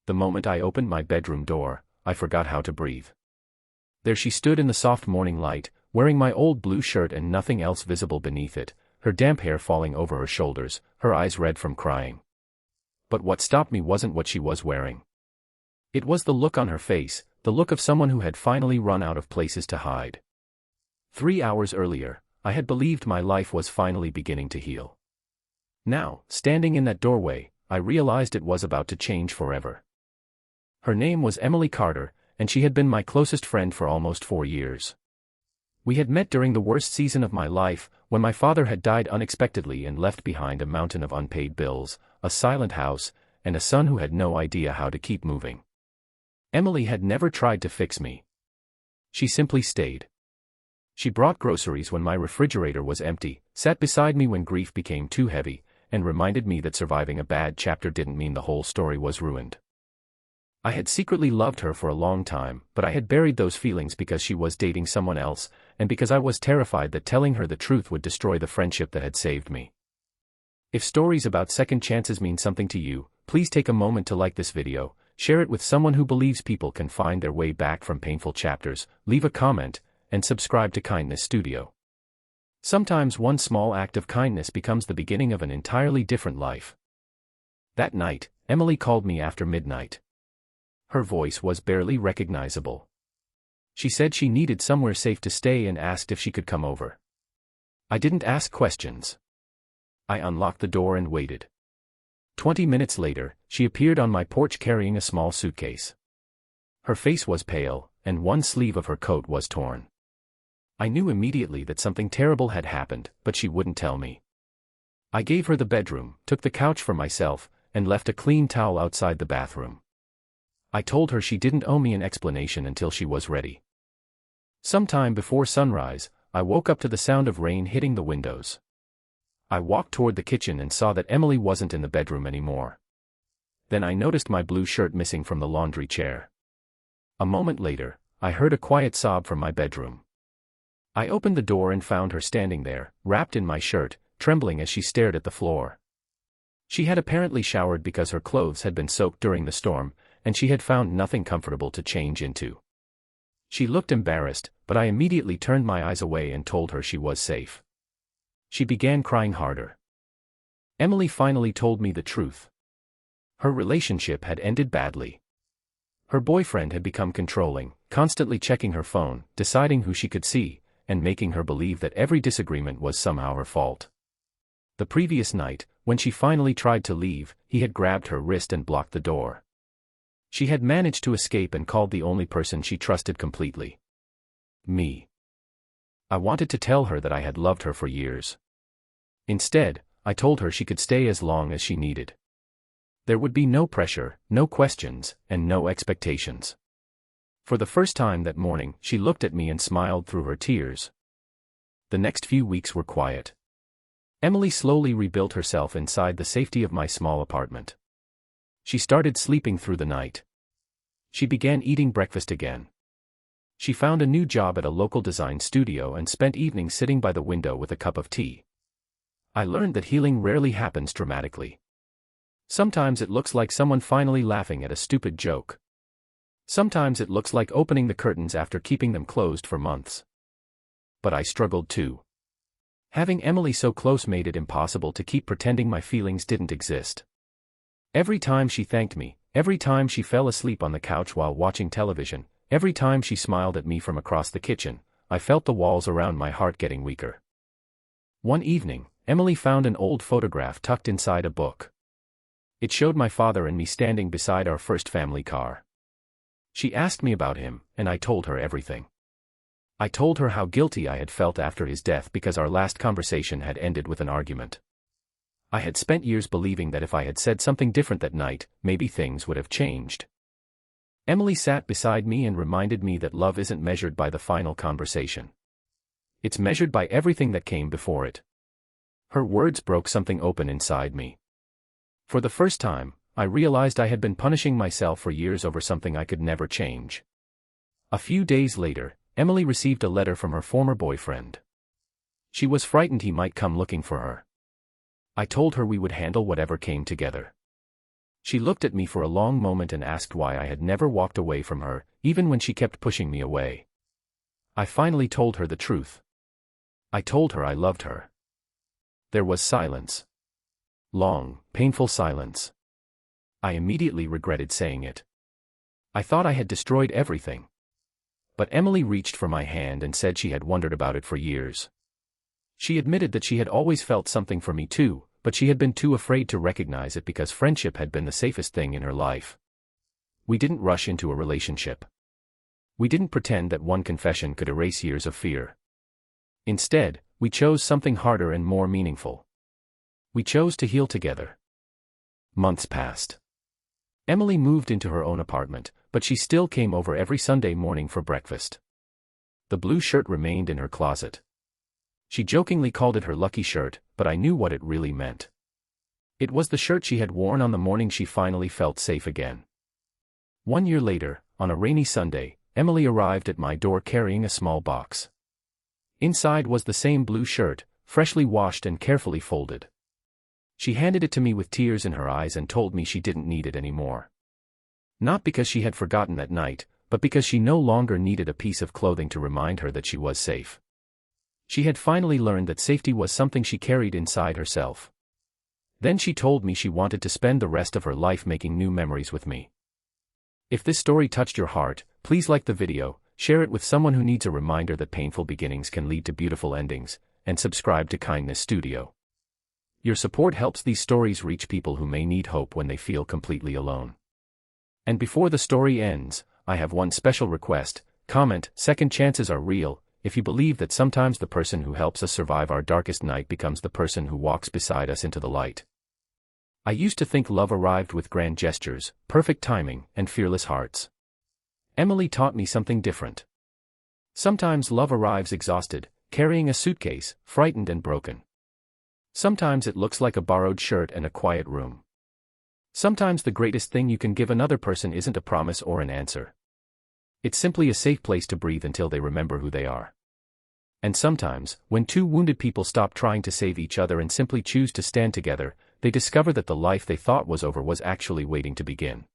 The moment I opened my bedroom door, I forgot how to breathe. There she stood in the soft morning light, wearing my old blue shirt and nothing else visible beneath it, her damp hair falling over her shoulders, her eyes red from crying. But what stopped me wasn't what she was wearing. It was the look on her face, the look of someone who had finally run out of places to hide. 3 hours earlier, I had believed my life was finally beginning to heal. Now, standing in that doorway, I realized it was about to change forever. Her name was Emily Carter, and she had been my closest friend for almost 4 years. We had met during the worst season of my life, when my father had died unexpectedly and left behind a mountain of unpaid bills, a silent house, and a son who had no idea how to keep moving. Emily had never tried to fix me. She simply stayed. She brought groceries when my refrigerator was empty, sat beside me when grief became too heavy, and reminded me that surviving a bad chapter didn't mean the whole story was ruined. I had secretly loved her for a long time, but I had buried those feelings because she was dating someone else, and because I was terrified that telling her the truth would destroy the friendship that had saved me. If stories about second chances mean something to you, please take a moment to like this video, share it with someone who believes people can find their way back from painful chapters, leave a comment, and subscribe to Kindness Studio. Sometimes one small act of kindness becomes the beginning of an entirely different life. That night, Emily called me after midnight. Her voice was barely recognizable. She said she needed somewhere safe to stay and asked if she could come over. I didn't ask questions. I unlocked the door and waited. 20 minutes later, she appeared on my porch carrying a small suitcase. Her face was pale, and one sleeve of her coat was torn. I knew immediately that something terrible had happened, but she wouldn't tell me. I gave her the bedroom, took the couch for myself, and left a clean towel outside the bathroom. I told her she didn't owe me an explanation until she was ready. Sometime before sunrise, I woke up to the sound of rain hitting the windows. I walked toward the kitchen and saw that Emily wasn't in the bedroom anymore. Then I noticed my blue shirt missing from the laundry chair. A moment later, I heard a quiet sob from my bedroom. I opened the door and found her standing there, wrapped in my shirt, trembling as she stared at the floor. She had apparently showered because her clothes had been soaked during the storm, and she had found nothing comfortable to change into. She looked embarrassed, but I immediately turned my eyes away and told her she was safe. She began crying harder. Emily finally told me the truth. Her relationship had ended badly. Her boyfriend had become controlling, constantly checking her phone, deciding who she could see, and making her believe that every disagreement was somehow her fault. The previous night, when she finally tried to leave, he had grabbed her wrist and blocked the door. She had managed to escape and called the only person she trusted completely. Me. I wanted to tell her that I had loved her for years. Instead, I told her she could stay as long as she needed. There would be no pressure, no questions, and no expectations. For the first time that morning, she looked at me and smiled through her tears. The next few weeks were quiet. Emily slowly rebuilt herself inside the safety of my small apartment. She started sleeping through the night. She began eating breakfast again. She found a new job at a local design studio and spent evenings sitting by the window with a cup of tea. I learned that healing rarely happens dramatically. Sometimes it looks like someone finally laughing at a stupid joke. Sometimes it looks like opening the curtains after keeping them closed for months. But I struggled too. Having Emily so close made it impossible to keep pretending my feelings didn't exist. Every time she thanked me, every time she fell asleep on the couch while watching television, every time she smiled at me from across the kitchen, I felt the walls around my heart getting weaker. One evening, Emily found an old photograph tucked inside a book. It showed my father and me standing beside our first family car. She asked me about him, and I told her everything. I told her how guilty I had felt after his death because our last conversation had ended with an argument. I had spent years believing that if I had said something different that night, maybe things would have changed. Emily sat beside me and reminded me that love isn't measured by the final conversation. It's measured by everything that came before it. Her words broke something open inside me. For the first time, I realized I had been punishing myself for years over something I could never change. A few days later, Emily received a letter from her former boyfriend. She was frightened he might come looking for her. I told her we would handle whatever came together. She looked at me for a long moment and asked why I had never walked away from her, even when she kept pushing me away. I finally told her the truth. I told her I loved her. There was silence. Long, painful silence. I immediately regretted saying it. I thought I had destroyed everything. But Emily reached for my hand and said she had wondered about it for years. She admitted that she had always felt something for me too, but she had been too afraid to recognize it because friendship had been the safest thing in her life. We didn't rush into a relationship. We didn't pretend that one confession could erase years of fear. Instead, we chose something harder and more meaningful. We chose to heal together. Months passed. Emily moved into her own apartment, but she still came over every Sunday morning for breakfast. The blue shirt remained in her closet. She jokingly called it her lucky shirt, but I knew what it really meant. It was the shirt she had worn on the morning she finally felt safe again. 1 year later, on a rainy Sunday, Emily arrived at my door carrying a small box. Inside was the same blue shirt, freshly washed and carefully folded. She handed it to me with tears in her eyes and told me she didn't need it anymore. Not because she had forgotten that night, but because she no longer needed a piece of clothing to remind her that she was safe. She had finally learned that safety was something she carried inside herself. Then she told me she wanted to spend the rest of her life making new memories with me. If this story touched your heart, please like the video, share it with someone who needs a reminder that painful beginnings can lead to beautiful endings, and subscribe to Kindness Studio. Your support helps these stories reach people who may need hope when they feel completely alone. And before the story ends, I have one special request: comment, "Second chances are real," if you believe that sometimes the person who helps us survive our darkest night becomes the person who walks beside us into the light. I used to think love arrived with grand gestures, perfect timing, and fearless hearts. Emily taught me something different. Sometimes love arrives exhausted, carrying a suitcase, frightened and broken. Sometimes it looks like a borrowed shirt and a quiet room. Sometimes the greatest thing you can give another person isn't a promise or an answer. It's simply a safe place to breathe until they remember who they are. And sometimes, when two wounded people stop trying to save each other and simply choose to stand together, they discover that the life they thought was over was actually waiting to begin.